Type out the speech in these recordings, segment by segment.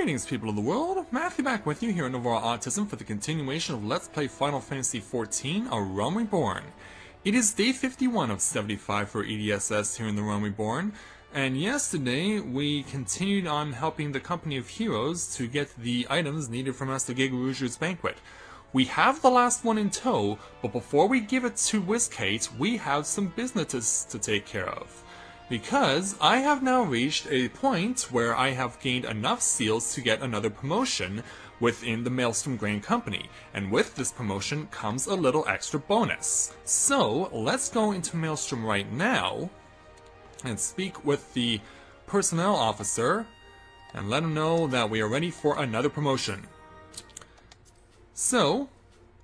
Greetings, people of the world. Matthew back with you here in Overall Autism for the continuation of Let's Play Final Fantasy XIV, A Realm Reborn. It is day 51 of 75 for EDSS here in the Realm Reborn, and yesterday we continued on helping the Company of Heroes to get the items needed for Master Giga Rouge's banquet. We have the last one in tow, but before we give it to WizKate, we have some business to take care of. Because I have now reached a point where I have gained enough seals to get another promotion within the Maelstrom Grain Company, and with this promotion comes a little extra bonus. So let's go into Maelstrom right now and speak with the personnel officer and let him know that we are ready for another promotion. So,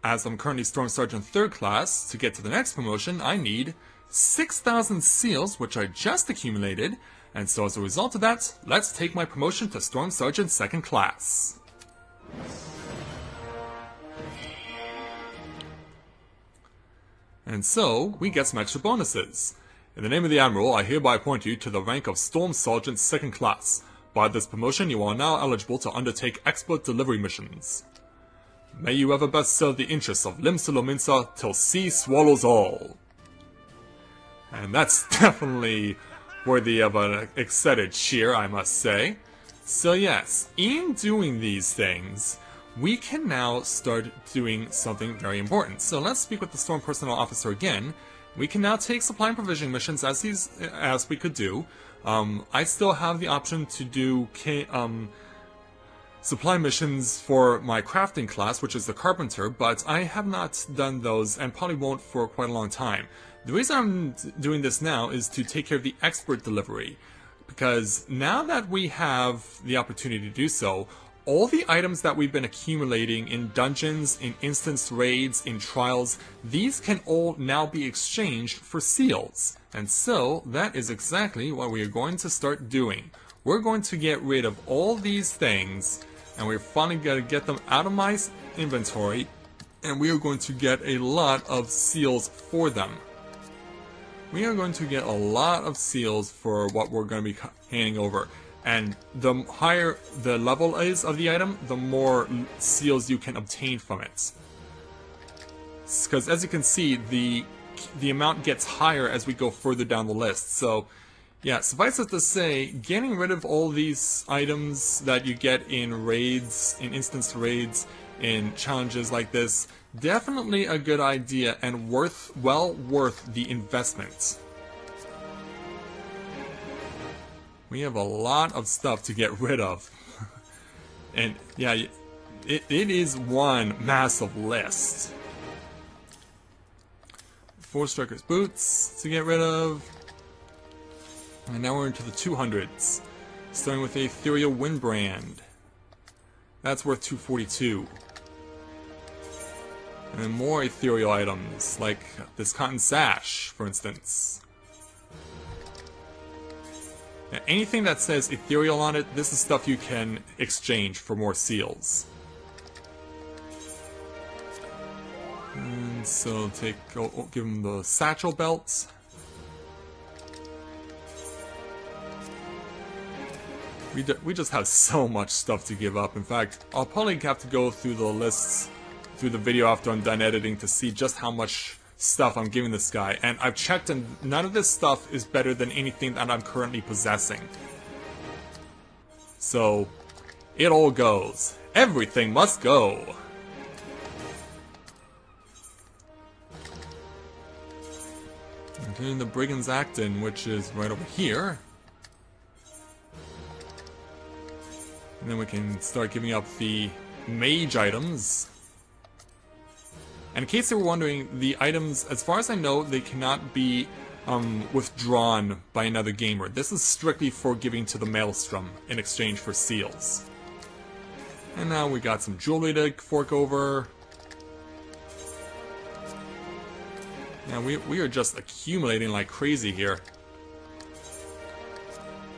as I'm currently Storm Sergeant 3rd class, to get to the next promotion I need 6,000 seals, which I just accumulated, and so as a result of that, let's take my promotion to Storm Sergeant 2nd class. And so, we get some extra bonuses. In the name of the Admiral, I hereby appoint you to the rank of Storm Sergeant 2nd class. By this promotion, you are now eligible to undertake expert delivery missions. May you ever best serve the interests of Limsa Lominsa till sea swallows all. And that's definitely worthy of an excited cheer, I must say. So yes, in doing these things, we can now start doing something very important. So let's speak with the Storm Personnel Officer again. We can now take supply and provisioning missions as we could do. I still have the option to do supply missions for my crafting class, which is the Carpenter, but I have not done those and probably won't for quite a long time. The reason I'm doing this now is to take care of the expert delivery, because now that we have the opportunity to do so, all the items that we've been accumulating in dungeons, in instance raids, in trials, these can all now be exchanged for seals. And so, that is exactly what we are going to start doing. We're going to get rid of all these things, and we're finally going to get them out of my inventory, and we are going to get a lot of seals for them. We are going to get a lot of seals for what we're going to be handing over. And the higher the level is of the item, the more seals you can obtain from it. Because as you can see, the amount gets higher as we go further down the list. So, yeah, suffice it to say, getting rid of all these items that you get in raids, in instance raids, in challenges like this, definitely a good idea and well worth the investment. We have a lot of stuff to get rid of. And yeah, it is one massive list. 4 Striker's Boots to get rid of. And now we're into the 200s. Starting with a Ethereal Windbrand. That's worth 242. And then more ethereal items, like this cotton sash, for instance. Now, anything that says ethereal on it, this is stuff you can exchange for more seals. And so give him the satchel belts. We just have so much stuff to give up. In fact, I'll probably have to go through the lists through the video after I'm done editing to see just how much stuff I'm giving this guy, and I've checked and none of this stuff is better than anything that I'm currently possessing. So, it all goes. Everything must go! Including the Brigand's Acton, which is right over here. And then we can start giving up the mage items. And in case you were wondering, the items, as far as I know, they cannot be withdrawn by another gamer. This is strictly for giving to the Maelstrom in exchange for seals. And now we got some jewelry to fork over. Yeah, we are just accumulating like crazy here.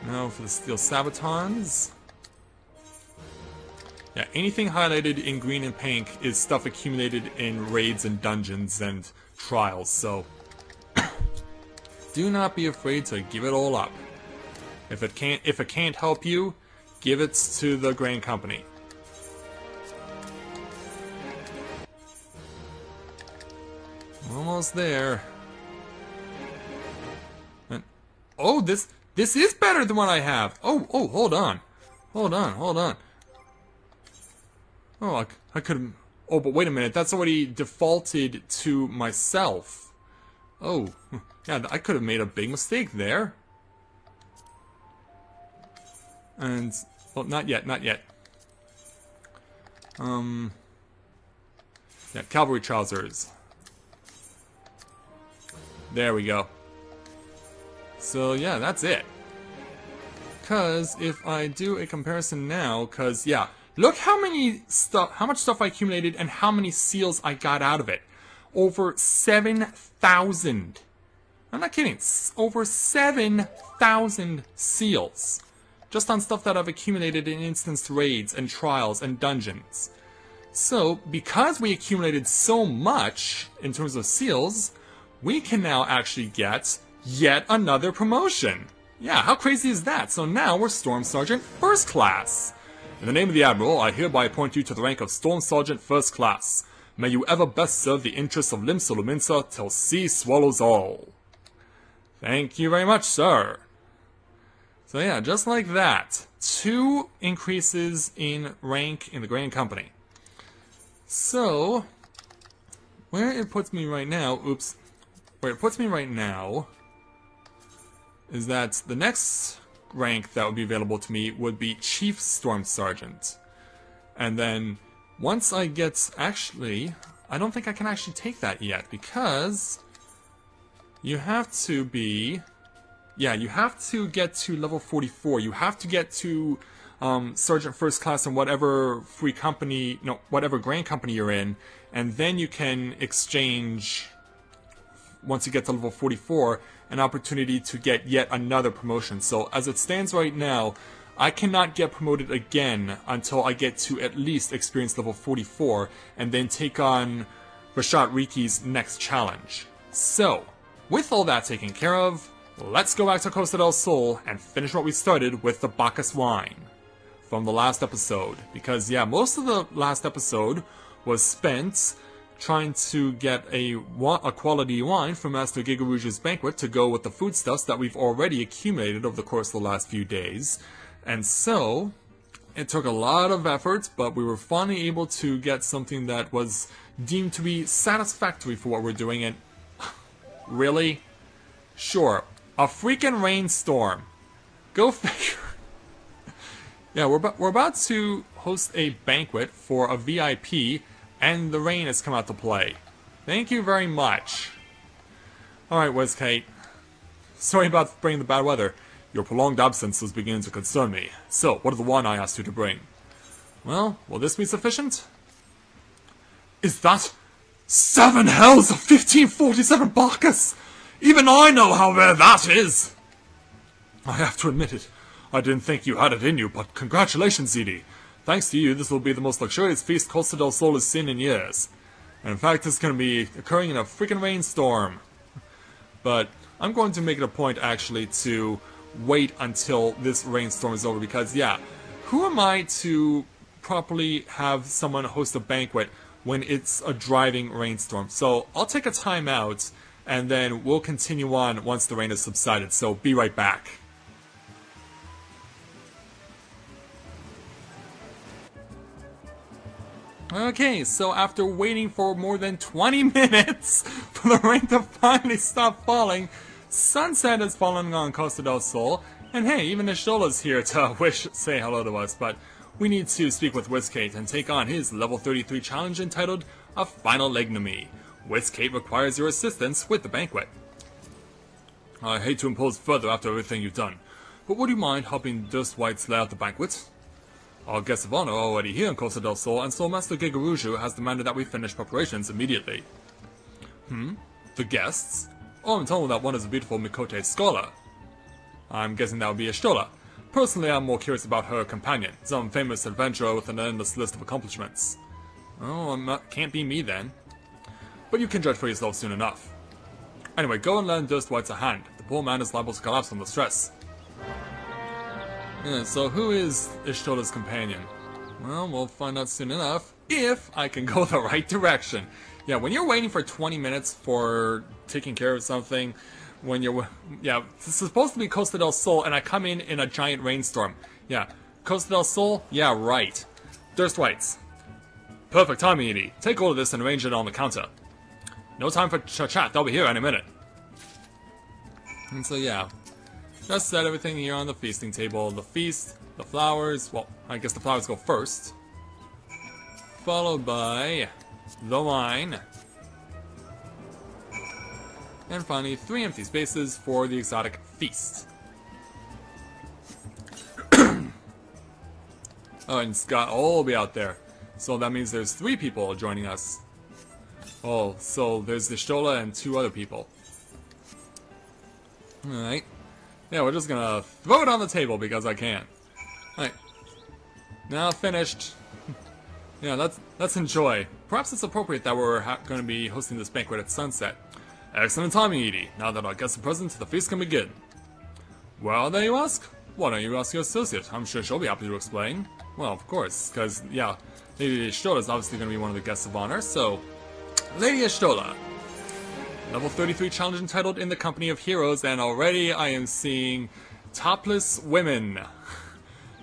Now for the Steel Sabatons. Yeah, anything highlighted in green and pink is stuff accumulated in raids and dungeons and trials, so do not be afraid to give it all up. If it can't help you, give it to the Grand Company. Almost there. And, oh, this is better than what I have. Oh, hold on. Hold on. Oh, I could have... Oh, but wait a minute. That's already defaulted to myself. Oh, yeah, I could have made a big mistake there. And... well, not yet. Yeah, cavalry trousers. There we go. So, yeah, that's it. Because if I do a comparison now, because, yeah, look how much stuff I accumulated and how many seals I got out of it. Over 7,000. I'm not kidding. Over 7,000 seals. Just on stuff that I've accumulated in instanced raids and trials and dungeons. So, because we accumulated so much in terms of seals, we can now actually get yet another promotion. Yeah, how crazy is that? So now we're Storm Sergeant First Class. In the name of the Admiral, I hereby appoint you to the rank of Storm Sergeant First Class. May you ever best serve the interests of Lim Solominsa till sea swallows all. Thank you very much, sir. So yeah, just like that. 2 increases in rank in the Grand Company. So, where it puts me right now, where it puts me right now is that the next rank that would be available to me would be Chief Storm Sergeant. And then, once I get, actually, I don't think I can actually take that yet, because you have to be, yeah, you have to get to level 44. You have to get to Sergeant First Class in whatever free company, no, whatever Grand Company you're in, and then you can exchange, once you get to level 44, an opportunity to get yet another promotion. So as it stands right now, I cannot get promoted again until I get to at least experience level 44, and then take on Rashad Riki's next challenge. So, with all that taken care of, let's go back to Costa del Sol and finish what we started with the Bacchus wine from the last episode. Because yeah, most of the last episode was spent trying to get a quality wine from Master Gigarouge's banquet to go with the foodstuffs that we've already accumulated over the course of the last few days. And so, it took a lot of effort, but we were finally able to get something that was deemed to be satisfactory for what we're doing. And really? Sure. A freaking rainstorm. Go figure. Yeah, we're about to host a banquet for a VIP, and the rain has come out to play. Thank you very much. Alright, WizKate. Sorry about bringing the bad weather. Your prolonged absence was beginning to concern me. So, what of the wine I asked you to bring? Well, will this be sufficient? Is that 7 hells of 1547 Bacchus? Even I know how rare that is! I have to admit it. I didn't think you had it in you, but congratulations, Edie. Thanks to you, this will be the most luxurious feast Costa del Sol has seen in years. And in fact, it's going to be occurring in a freaking rainstorm. But I'm going to make it a point, actually, to wait until this rainstorm is over, because, yeah, who am I to properly have someone host a banquet when it's a driving rainstorm? So I'll take a time out, and then we'll continue on once the rain has subsided, so be right back. Okay, so after waiting for more than 20 minutes for the rain to finally stop falling, sunset has fallen on Costa del Sol, and hey, even Nishola's here to say hello to us, but we need to speak with WizKate and take on his level 33 challenge entitled A Final Ignominy. WizKate requires your assistance with the banquet. I hate to impose further after everything you've done, but would you mind helping Durst Whites lay out the banquet? Our guests of honor are already here in Costa del Sol, and so Master Gigarouge has demanded that we finish preparations immediately. The guests? Oh, I'm told that one is a beautiful Mikote scholar. I'm guessing that would be Ashtola. Personally, I'm more curious about her companion, some famous adventurer with an endless list of accomplishments. Oh, can't be me then. But you can judge for yourself soon enough. Anyway, go and lend Durst Whites a hand. The poor man is liable to collapse from the stress. Yeah, so who is Ishtola's companion? Well, we'll find out soon enough, if I can go the right direction. Yeah, when you're waiting for 20 minutes for taking care of something, when you're... Yeah, it's supposed to be Costa del Sol, and I come in a giant rainstorm. Yeah, Costa del Sol? Yeah, right. Durst Whites. Perfect timing, Edie. Take all of this and arrange it on the counter. No time for chat, they'll be here any minute. And so, yeah. Just set everything here on the feasting table. The feast, the flowers, well, I guess the flowers go first. Followed by the wine. And finally, 3 empty spaces for the exotic feast. Oh, and Scott will be out there. So that means there's 3 people joining us. Oh, so there's the Ishtola and 2 other people. Alright. Yeah, we're just gonna throw it on the table because I can. Alright. Now finished. Yeah, let's enjoy. Perhaps it's appropriate that we're going to be hosting this banquet at sunset. Excellent timing, Edie. Now that our guests are present, the feast can begin. Well, there you ask? Why don't you ask your associate? I'm sure she'll be happy to explain. Well, of course, because, yeah, Lady Ishtola is obviously going to be one of the guests of honor, so... Lady Ishtola. Level 33 challenge entitled In the Company of Heroes, and already I am seeing topless women.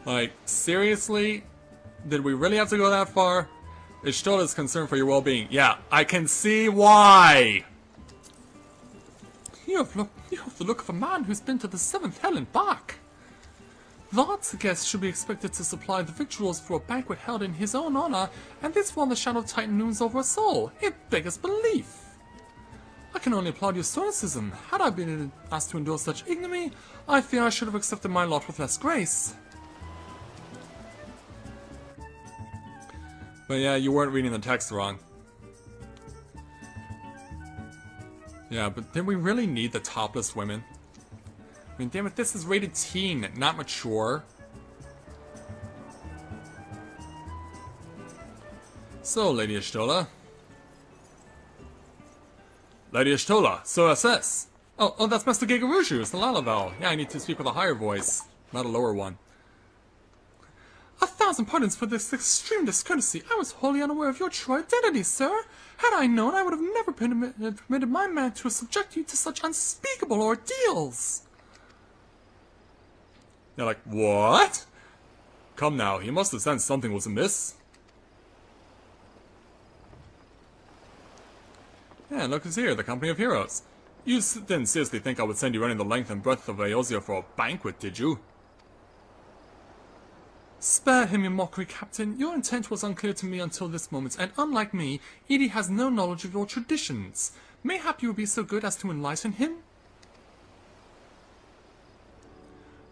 Like, seriously? Did we really have to go that far? Ishtola is concerned for your well-being. Yeah, I can see why! You have the look of a man who's been to the 7th hell and back. That guest should be expected to supply the victuals for a banquet held in his own honor, and this while the shadow of Titan looms over us all. It beggars belief. I can only applaud your stoicism. Had I been asked to endure such ignominy, I fear I should have accepted my lot with less grace. But yeah, you weren't reading the text wrong. Yeah, but did we really need the topless women? I mean, damn it, this is rated teen, not mature. So, Lady Ishtola. Lady Ishtola, Sir SS. Oh, that's Master Gigarushu, it's the Lalavel. Yeah, I need to speak with a higher voice, not a lower one. 1,000 pardons for this extreme discourtesy. I was wholly unaware of your true identity, sir. Had I known, I would have never permitted my man to subject you to such unspeakable ordeals. They're like, what? Come now, he must have sensed something was amiss. Yeah, look who's here, the Company of Heroes. You didn't seriously think I would send you running the length and breadth of Eosia for a banquet, did you? Spare him your mockery, Captain. Your intent was unclear to me until this moment, and unlike me, Edie has no knowledge of your traditions. Mayhap you would be so good as to enlighten him?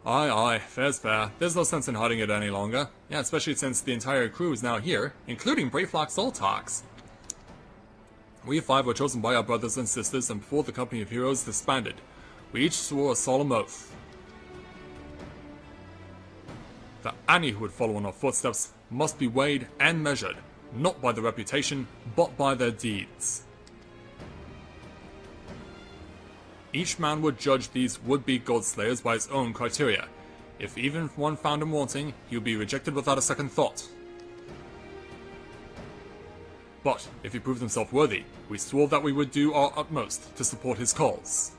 Aye, fair's fair. There's no sense in hiding it any longer. Yeah, especially since the entire crew is now here, including Brayflock Soltox. We 5 were chosen by our brothers and sisters, and before the Company of Heroes disbanded, we each swore a solemn oath that any who would follow in our footsteps must be weighed and measured, not by their reputation, but by their deeds. Each man would judge these would-be Godslayers by his own criteria. If even one found him wanting, he would be rejected without a second thought. But if he proved himself worthy, we swore that we would do our utmost to support his cause.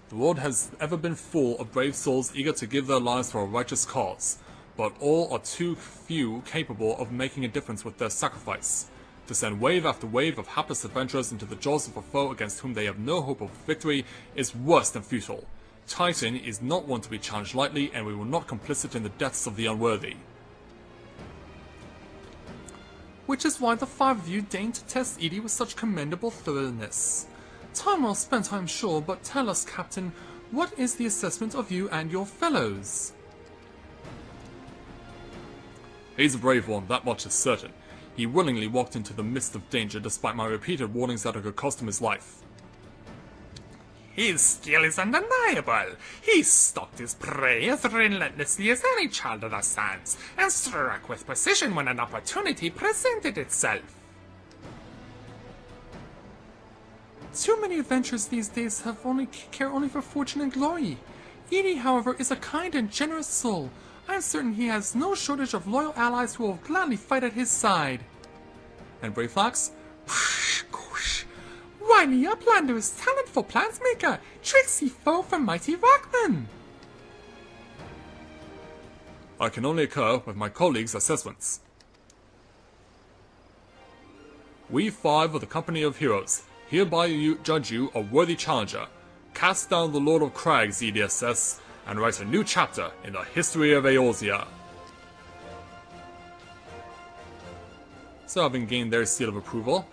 The world has ever been full of brave souls eager to give their lives for a righteous cause, but all are too few capable of making a difference with their sacrifice. To send wave after wave of hapless adventurers into the jaws of a foe against whom they have no hope of victory is worse than futile. Titan is not one to be challenged lightly, and we will not complicit in the deaths of the unworthy. Which is why the 5 of you deigned to test Edie with such commendable thoroughness. Time well spent, I'm sure, but tell us, Captain, what is the assessment of you and your fellows? He's a brave one, that much is certain. He willingly walked into the midst of danger despite my repeated warnings that it could cost him his life. His skill is undeniable. He stalked his prey as relentlessly as any child of the sands, and struck with precision when an opportunity presented itself. Too many adventurers these days have care only for fortune and glory. Edie, however, is a kind and generous soul. I am certain he has no shortage of loyal allies who will gladly fight at his side. And Brayflax? Wily Uplander is talentful plansmaker, tricksy foe from mighty Rockman. I can only occur with my colleagues' assessments. We five of the Company of Heroes hereby judge you a worthy challenger. Cast down the Lord of Crags, EDSS, and write a new chapter in the history of Eorzea. So having gained their seal of approval,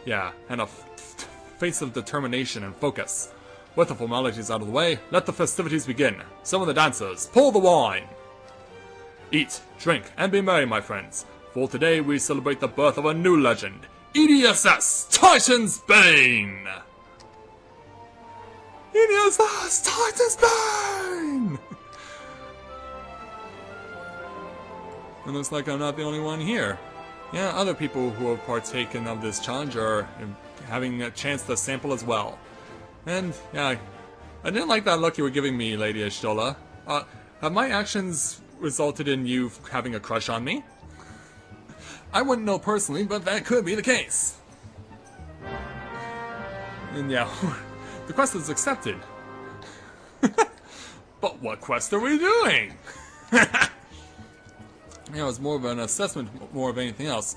yeah, and a face of determination and focus. With the formalities out of the way, let the festivities begin. Some of the dancers, pull the wine! Eat, drink, and be merry, my friends, for today we celebrate the birth of a new legend, EDSS Titan's Bane! EDSS Titan's Bane! It looks like I'm not the only one here. Yeah, other people who have partaken of this challenge are having a chance to sample as well. And, yeah, I didn't like that look you were giving me, Lady Y'shtola. Have my actions resulted in you having a crush on me? I wouldn't know personally, but that could be the case. And yeah, the quest is accepted. But what quest are we doing? Yeah, it was more of an assessment, more of anything else.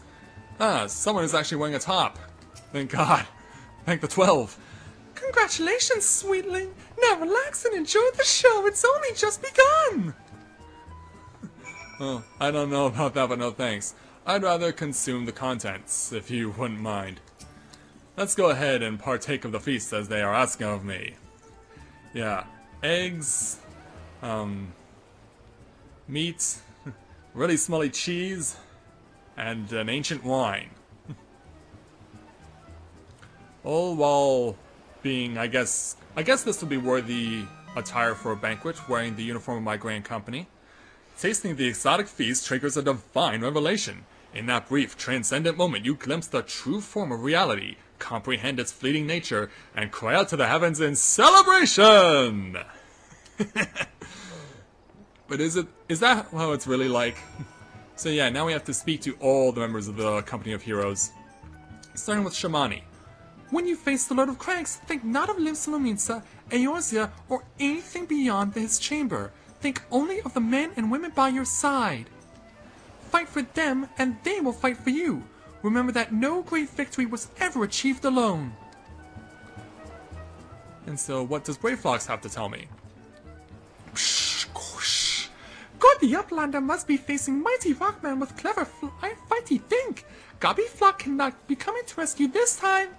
Someone is actually wearing a top. Thank God. Thank the 12. Congratulations, sweetling. Now relax and enjoy the show. It's only just begun. Oh, I don't know about that, but no thanks. I'd rather consume the contents, if you wouldn't mind. Let's go ahead and partake of the feast as they are asking of me. Yeah, eggs, meat, really smelly cheese, and an ancient wine. All while being, I guess this would be worthy attire for a banquet, wearing the uniform of my grand company. Tasting the exotic feast triggers a divine revelation. In that brief, transcendent moment, you glimpse the true form of reality, comprehend its fleeting nature, and cry out to the heavens in celebration! But is that how it's really like? So yeah, now we have to speak to all the members of the Company of Heroes. Starting with Shamani. When you face the Lord of Crags, think not of Limsalominsa, Eorzea, or anything beyond his chamber. Think only of the men and women by your side. Fight for them, and they will fight for you. Remember that no great victory was ever achieved alone. And so, what does Brayflax have to tell me? God, the Uplander must be facing mighty Rockman with clever fighty think. Gobby Flock cannot be coming to rescue this time.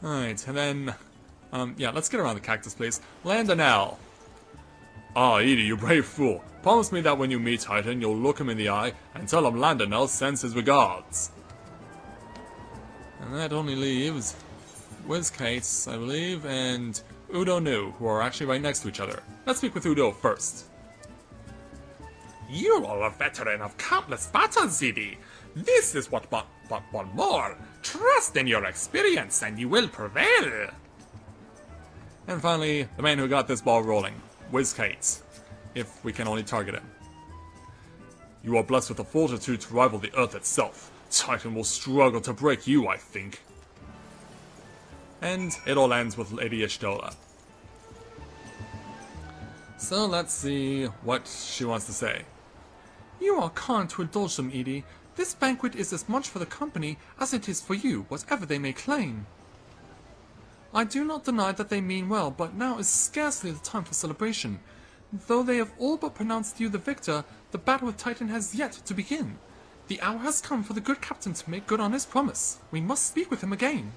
Alright, and then, yeah, let's get around the cactus, please. Landonel. Ah, Edie, you brave fool. Promise me that when you meet Titan, you'll look him in the eye and tell him Landonel sends his regards. And that only leaves WizKates, I believe, and Udo Nu, who are actually right next to each other. Let's speak with Udo first. You are a veteran of countless battles, Edie. This is what one more. Trust in your experience and you will prevail. And finally, the man who got this ball rolling, WizKates, if we can only target him. You are blessed with the fortitude to rival the Earth itself. Titan will struggle to break you, I think. And it all ends with Lady Y'shtola. So let's see what she wants to say. You are kind to indulge them, Edie. This banquet is as much for the company as it is for you, whatever they may claim. I do not deny that they mean well, but now is scarcely the time for celebration. Though they have all but pronounced you the victor, the battle with Titan has yet to begin. The hour has come for the good captain to make good on his promise. We must speak with him again.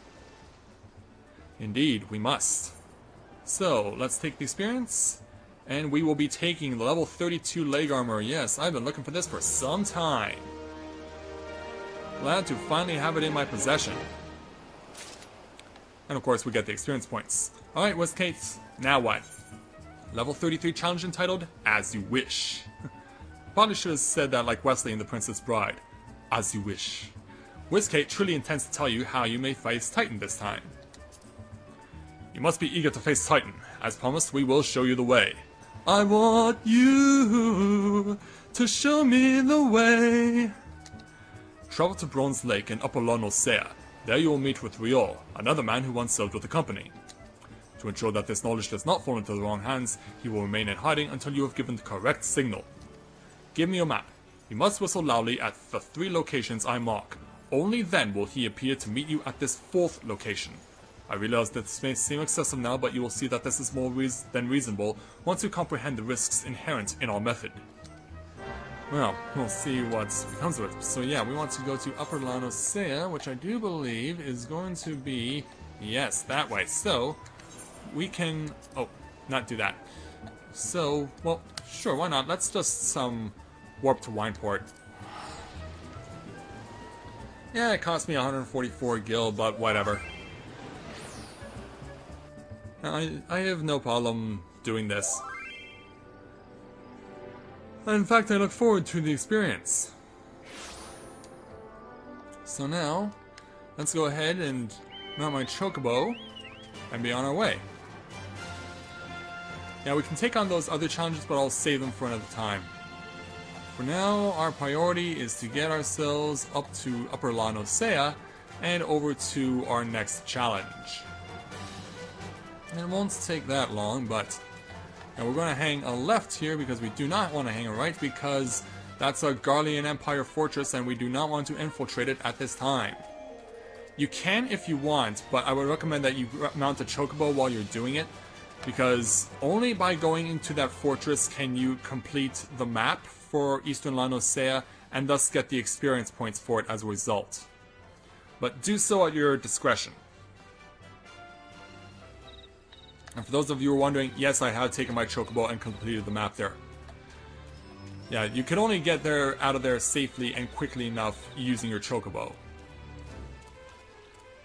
Indeed, we must. So, let's take the experience, and we will be taking the level 32 leg armor. Yes, I've been looking for this for some time. Glad to finally have it in my possession. And of course, we get the experience points. Alright, WizKates, now what? Level 33 challenge entitled, As You Wish. Probably should have said that like Wesley in The Princess Bride. As you wish. WizKate truly intends to tell you how you may face Titan this time. You must be eager to face Titan, As promised, we will show you the way. I want you to show me the way. Travel to Bronze Lake in Upper Lonosea. There you will meet with Riol, another man who once served with the company. To ensure that this knowledge does not fall into the wrong hands, he will remain in hiding until you have given the correct signal. Give me your map. You must whistle loudly at the 3 locations I mark. Only then will he appear to meet you at this 4th location. I realize that this may seem excessive now, but you will see that this is more than reasonable once you comprehend the risks inherent in our method. Well, we'll see what comes of it. So yeah, we want to go to Upper Lonosea, which I do believe is going to be... yes, that way. So, we can... oh, not do that. So, well, sure, why not? Let's just warp to Wineport. Yeah, it cost me 144 gil, but whatever. I have no problem doing this. In fact, I look forward to the experience. So now, let's go ahead and mount my chocobo and be on our way. Now we can take on those other challenges, but I'll save them for another time. For now, our priority is to get ourselves up to Upper Lonosea and over to our next challenge. And it won't take that long, but and we're going to hang a left here because we do not want to hang a right because that's a Garlean Empire fortress and we do not want to infiltrate it at this time. You can if you want, but I would recommend that you mount a chocobo while you're doing it, because only by going into that fortress can you complete the map for Eastern Lonosea and thus get the experience points for it as a result. But do so at your discretion. And for those of you who are wondering, yes, I have taken my chocobo and completed the map there. Yeah, you can only get out of there safely and quickly enough using your chocobo.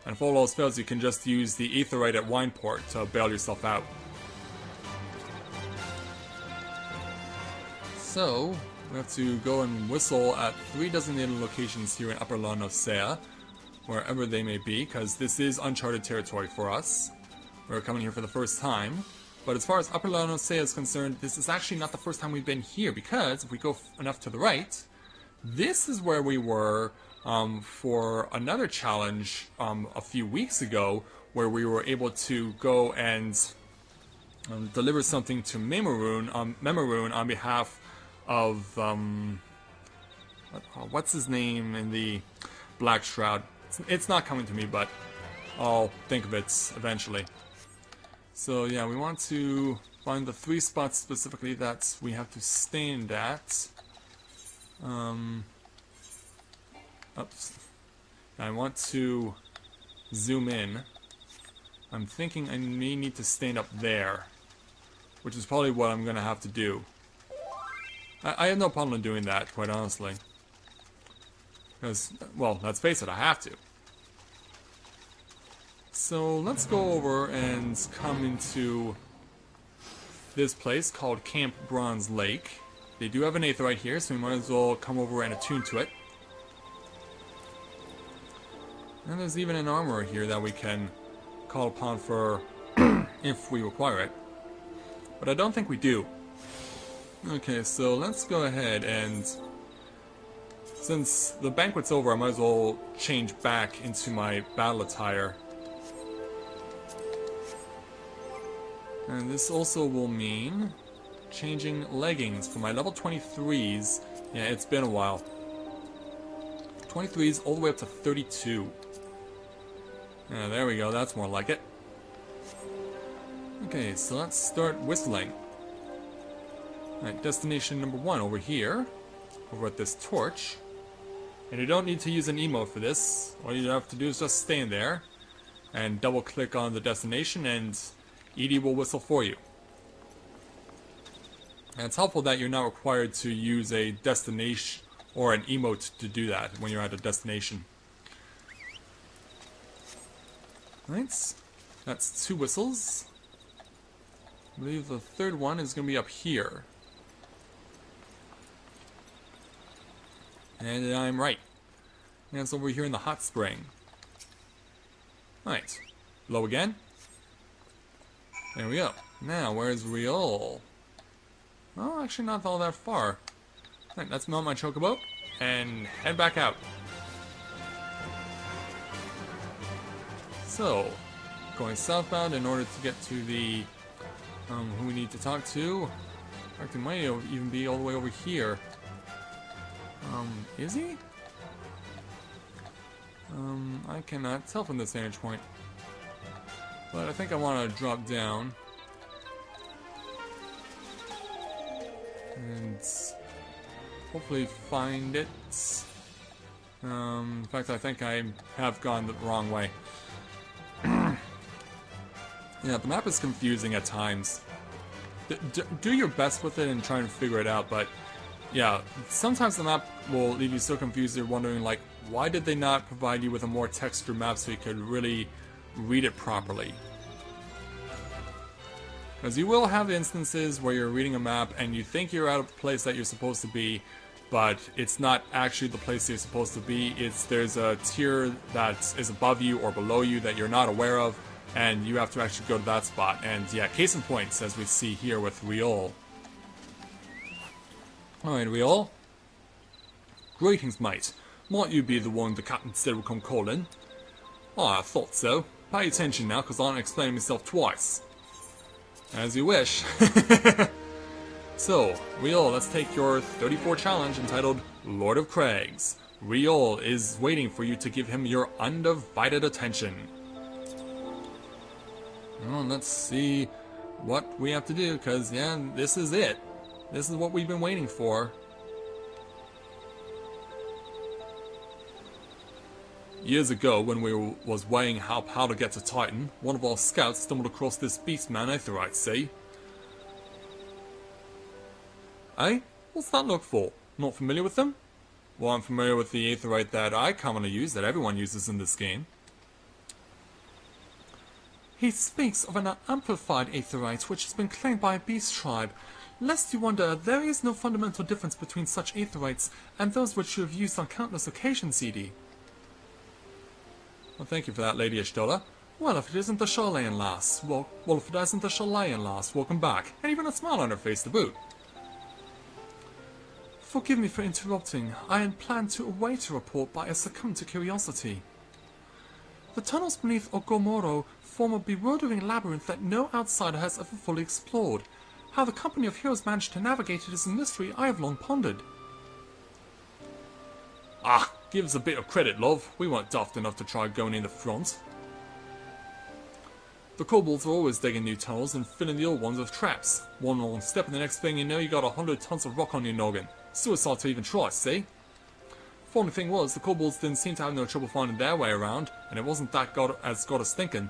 And if all else fails, you can just use the aetheryte at Wineport to bail yourself out. So, we have to go and whistle at 3 designated locations here in Upper Lonosea, wherever they may be, because this is uncharted territory for us. We're coming here for the first time. But as far as Upper Lonosea is concerned, this is actually not the first time we've been here, because if we go enough to the right, this is where we were for another challenge a few weeks ago, where we were able to go and deliver something to Memoroon on behalf of what's his name in the Black Shroud. It's not coming to me, but I'll think of it eventually. So yeah, we want to find the 3 spots specifically that we have to stand at. Oops. I want to zoom in. I'm thinking I may need to stand up there, which is probably what I'm going to have to do. I have no problem doing that, quite honestly. Because, well, let's face it, I have to. So let's go over and come into this place called Camp Bronze Lake. They do have an aetheryte here, so we might as well come over and attune to it. And there's even an armorer here that we can call upon for if we require it. But I don't think we do. Okay, so let's go ahead and... since the banquet's over, I might as well change back into my battle attire. And this also will mean changing leggings for my level 23s. Yeah, it's been a while. 23s all the way up to 32. Yeah, there we go, that's more like it. Okay, so let's start whistling. Alright, destination number 1 over here. Over at this torch. And you don't need to use an emote for this. All you have to do is just stand there and double click on the destination and Edie will whistle for you. And it's helpful that you're not required to use a destination or an emote to do that when you're at a destination. Right, that's 2 whistles. I believe the 3rd one is going to be up here. And I'm right. And it's over here in the hot spring. Right, low again. There we go. Now, where's Riol? Oh, actually not all that far. Right, let's mount my chocobo and head back out. So, going southbound in order to get to the who we need to talk to. Actually, might even be all the way over here. Is he? I cannot tell from this vantage point. But I think I want to drop down. And hopefully find it. In fact, I think I have gone the wrong way. Yeah, the map is confusing at times. Do your best with it and try and figure it out, but yeah, sometimes the map will leave you so confused you're wondering, like, why did they not provide you with a more textured map so you could really read it properly? Because you will have instances where you're reading a map and you think you're at a place that you're supposed to be, but it's not actually the place you're supposed to be. There's a tier that is above you or below you that you're not aware of, and you have to actually go to that spot. And yeah, case in point, as we see here with Riol. Alright, Riol. Greetings, mate. Might you be the one the captain said would come calling? Oh, I thought so. Pay attention now, because I'm explaining myself twice. As you wish. So, Riol, let's take your 34 challenge entitled Lord of Crags. Riol is waiting for you to give him your undivided attention. Well, let's see what we have to do, because, yeah, this is it. This is what we've been waiting for. Years ago, when we was weighing how to get to Titan, one of our scouts stumbled across this beastman Aetherite, see? Eh? What's that look for? Not familiar with them? Well, I'm familiar with the Aetherite that I commonly use, that everyone uses in this game. He speaks of an amplified Aetherite which has been claimed by a beast tribe. Lest you wonder, there is no fundamental difference between such Aetherites and those which you have used on countless occasions, Edie. Well, thank you for that, Lady Ishtola. Well, if it isn't the Charlayan lass, if it isn't the Charlayan lass, welcome back, and even a smile on her face to boot. Forgive me for interrupting. I had planned to await a report, but I succumbed to curiosity. The tunnels beneath Ogomoro form a bewildering labyrinth that no outsider has ever fully explored. How the company of heroes managed to navigate it is a mystery I have long pondered. Ah, give us a bit of credit, love. We weren't daft enough to try going in the front. The kobolds are always digging new tunnels and filling the old ones with traps. One wrong step and the next thing you know you got 100 tons of rock on your noggin. Suicide to even try, see? Funny thing was, the kobolds didn't seem to have no trouble finding their way around, and it wasn't that got us thinking.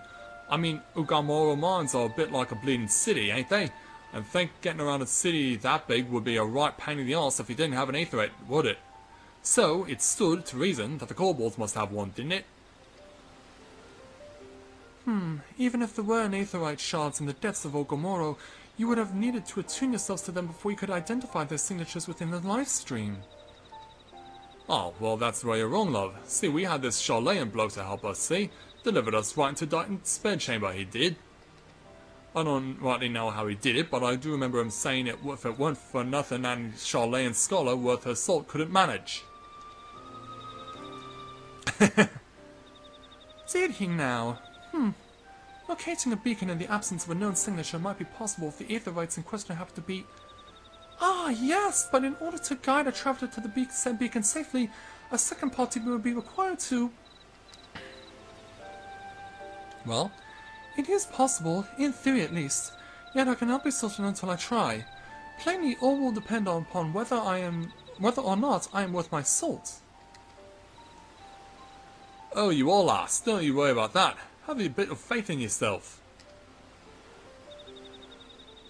I mean, Ugamoro mines are a bit like a bleeding city, ain't they? And think getting around a city that big would be a right pain in the arse if you didn't have an Aetherite, would it? So, it stood to reason that the kobolds must have one, didn't it? Even if there were Aetherite shards in the depths of Ogomoro, you would have needed to attune yourselves to them before you could identify their signatures within the live stream. Oh, well, that's where you're wrong, love. See, we had this Charlayan bloke to help us, see? Delivered us right into Titan's bed chamber, he did. I don't rightly know how he did it, but I do remember him saying if it weren't for nothing and Charlayan scholar worth her salt couldn't manage. Did he now? Locating a beacon in the absence of a known signature might be possible if the Aetherites in question happen to be... Ah, yes, but in order to guide a traveller to the said beacon safely, a second party would be required to... Well? It is possible, in theory at least, yet I cannot be certain until I try. Plainly, all will depend upon whether or not I am worth my salt. Oh, you all are. Don't you worry about that. Have a bit of faith in yourself.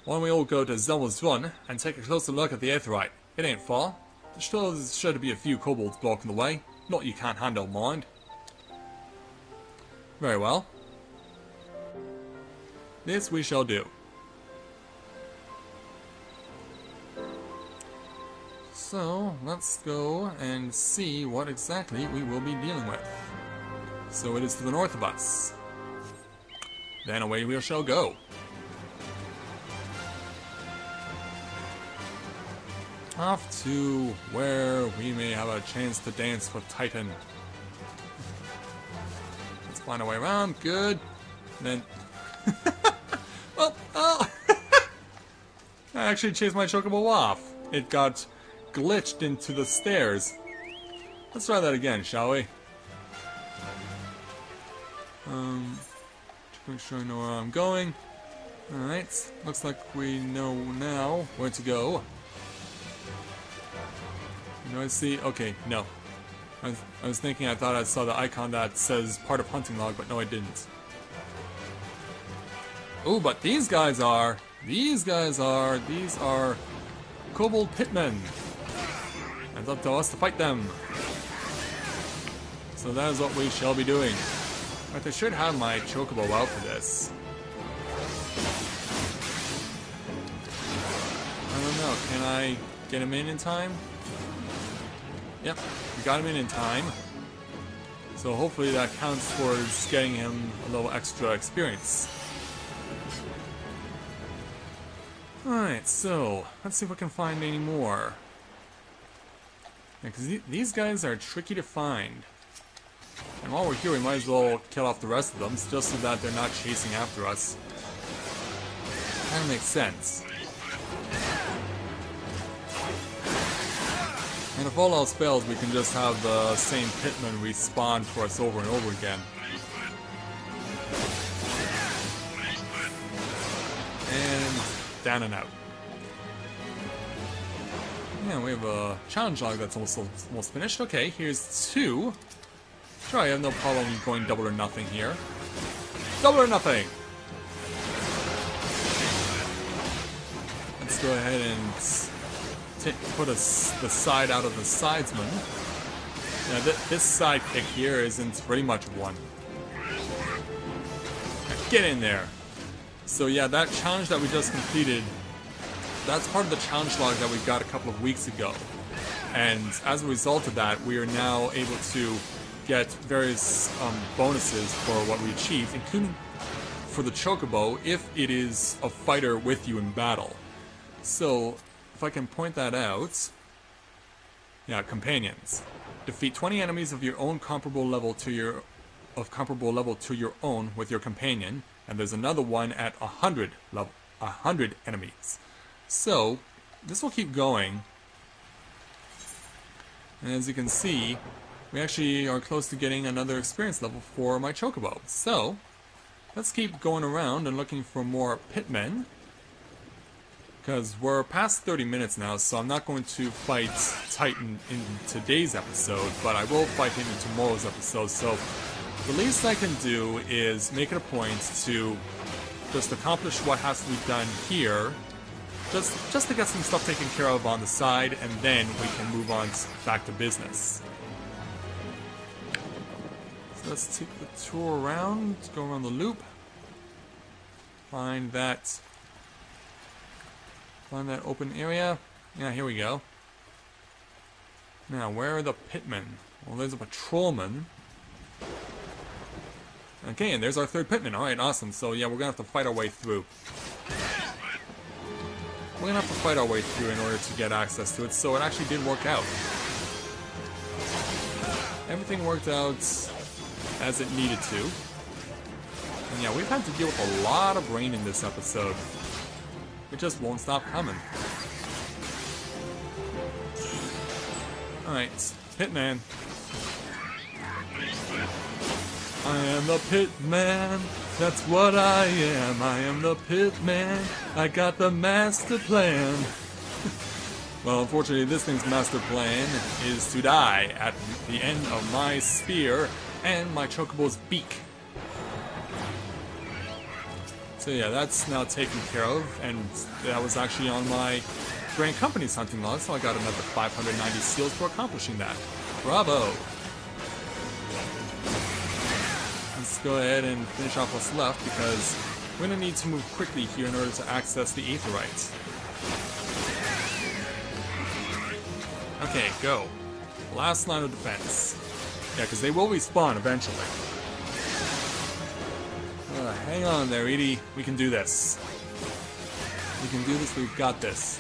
Why don't we all go to Zelma's Run and take a closer look at the Aetherite? It ain't far. There's sure to be a few kobolds blocking the way. Not you can't handle, mind. Very well. This we shall do. So, let's go and see what exactly we will be dealing with. So it is to the north of us. Then away we shall go. Off to where we may have a chance to dance with Titan. Let's find our way around. Good. And then... oh! I actually chased my Chocobo off. It got glitched into the stairs. Let's try that again, shall we? Just make sure I know where I'm going. Alright, looks like we know now where to go. Do I see? Okay, no. I was thinking, I thought I saw the icon that says part of hunting log, but no, I didn't. Oh, but these are kobold pitmen. And it's up to us to fight them. So that is what we shall be doing. But I should have my Chocobo out for this. I don't know, can I get him in time? Yep, we got him in time. So hopefully that counts towards getting him a little extra experience. Alright, so let's see if we can find any more. Because these guys are tricky to find. And while we're here, we might as well kill off the rest of them, just so that they're not chasing after us. Kinda makes sense. And if all else fails, we can just have the same pitman respawn for us over and over again. And down and out. Yeah, we have a challenge log that's almost finished. Okay, here's 2. Sure, I have no problem going double or nothing here. Double or nothing! Let's go ahead and put the side out of the sidesman. Yeah, this side kick here isn't pretty much one. Get in there! So yeah, that challenge that we just completed, that's part of the challenge log that we got a couple of weeks ago. And as a result of that, we are now able to get various bonuses for what we achieved, including for the Chocobo, if it is a fighter with you in battle. So, if I can point that out... Yeah, companions. Defeat 20 enemies of your own comparable level to your own with your companion, and there's another one at 100 enemies. So, this will keep going. And as you can see, we actually are close to getting another experience level for my Chocobo. So, let's keep going around and looking for more pitmen. Because we're past 30 minutes now, so I'm not going to fight Titan in today's episode, but I will fight him in tomorrow's episode. So, the least I can do is make it a point to just accomplish what has to be done here, just to get some stuff taken care of on the side, and then we can move on back to business. So let's take the tour around, go around the loop, find that open area. Yeah, here we go. Now, where are the pitmen? Well, there's a patrolman. Okay, and there's our third pitman. Alright, awesome. So, yeah, we're gonna have to fight our way through. We're gonna have to fight our way through in order to get access to it, so it actually did work out. Everything worked out as it needed to. And yeah, we've had to deal with a lot of rain in this episode. It just won't stop coming. Alright, Pitman. I am the Pitman, that's what I am. I am the Pitman, I got the master plan. Well, unfortunately, this thing's master plan is to die at the end of my spear and my Chocobo's beak. So yeah, that's now taken care of, and that was actually on my Grand Company's hunting log, so I got another 590 seals for accomplishing that. Bravo! Let's go ahead and finish off what's left, because we're going to need to move quickly here in order to access the Aetheryte. Okay, go. Last line of defense. Yeah, because they will respawn eventually. Hang on there, Edie. We can do this. We can do this. We've got this.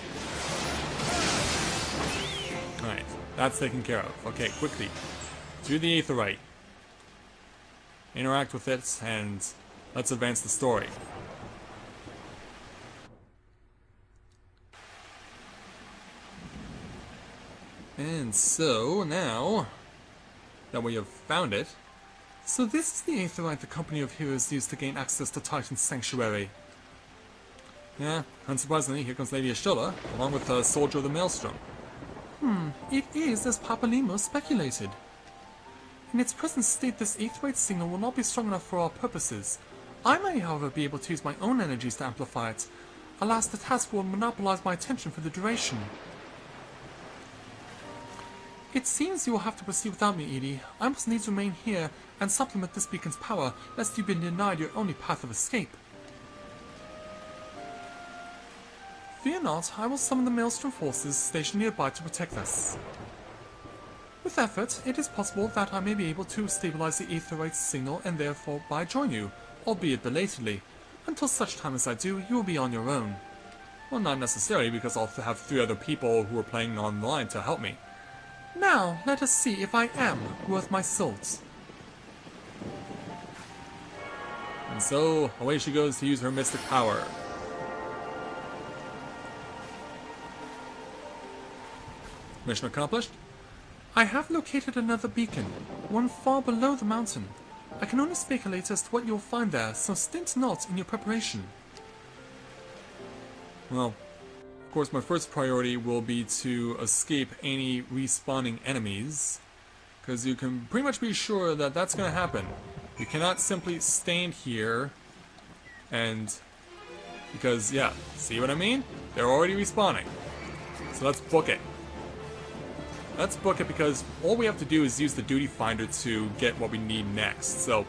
That's taken care of. Okay, quickly. Do the Aetherite. Interact with it, and let's advance the story. And so, now that we have found it... So this is the Aetherite the Company of Heroes used to gain access to Titan's Sanctuary. Yeah, unsurprisingly, here comes Lady Ashola, along with a Soldier of the Maelstrom. It is as Papalimo speculated. In its present state, this Aetherite signal will not be strong enough for our purposes. I may, however, be able to use my own energies to amplify it. Alas, the task will monopolize my attention for the duration. It seems you will have to proceed without me, Edie. I must needs remain here and supplement this beacon's power, lest you be denied your only path of escape. Fear not, I will summon the Maelstrom forces stationed nearby to protect us. With effort, it is possible that I may be able to stabilize the Aetherite's signal and therefore join you, albeit belatedly. Until such time as I do, you will be on your own. Well, not necessarily, because I'll have 3 other people who are playing online to help me. Now, let us see if I am worth my salt. And so, away she goes to use her mystic power. Mission accomplished? I have located another beacon, one far below the mountain. I can only speculate as to what you'll find there, so stint not in your preparation. Well, of course my first priority will be to escape any respawning enemies, because you can pretty much be sure that that's going to happen. You cannot simply stand here and... because, yeah, see what I mean? They're already respawning. So let's book it. Let's book it because all we have to do is use the duty finder to get what we need next. So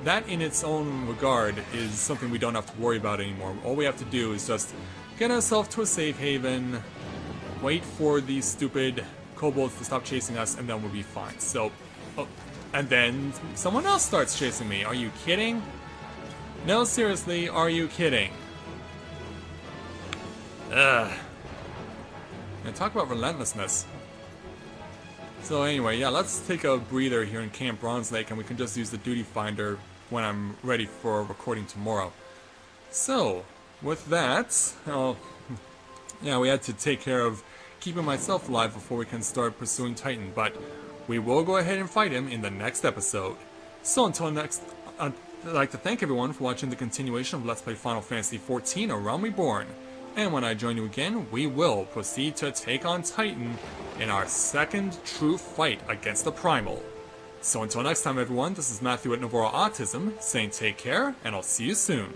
that in its own regard is something we don't have to worry about anymore. All we have to do is just get ourselves to a safe haven, wait for these stupid kobolds to stop chasing us, and then we'll be fine. So, oh, and then someone else starts chasing me. Are you kidding? No, seriously, are you kidding? Ugh. And talk about relentlessness. So anyway, yeah, let's take a breather here in Camp Bronze Lake, and we can just use the duty finder when I'm ready for recording tomorrow. So, with that, yeah, we had to take care of keeping myself alive before we can start pursuing Titan, but we will go ahead and fight him in the next episode. So until next, I'd like to thank everyone for watching the continuation of Let's Play Final Fantasy XIV: A Realm Reborn. And when I join you again, we will proceed to take on Titan in our second true fight against the Primal. So until next time everyone, this is Matthew at Novora Autism, saying take care, and I'll see you soon.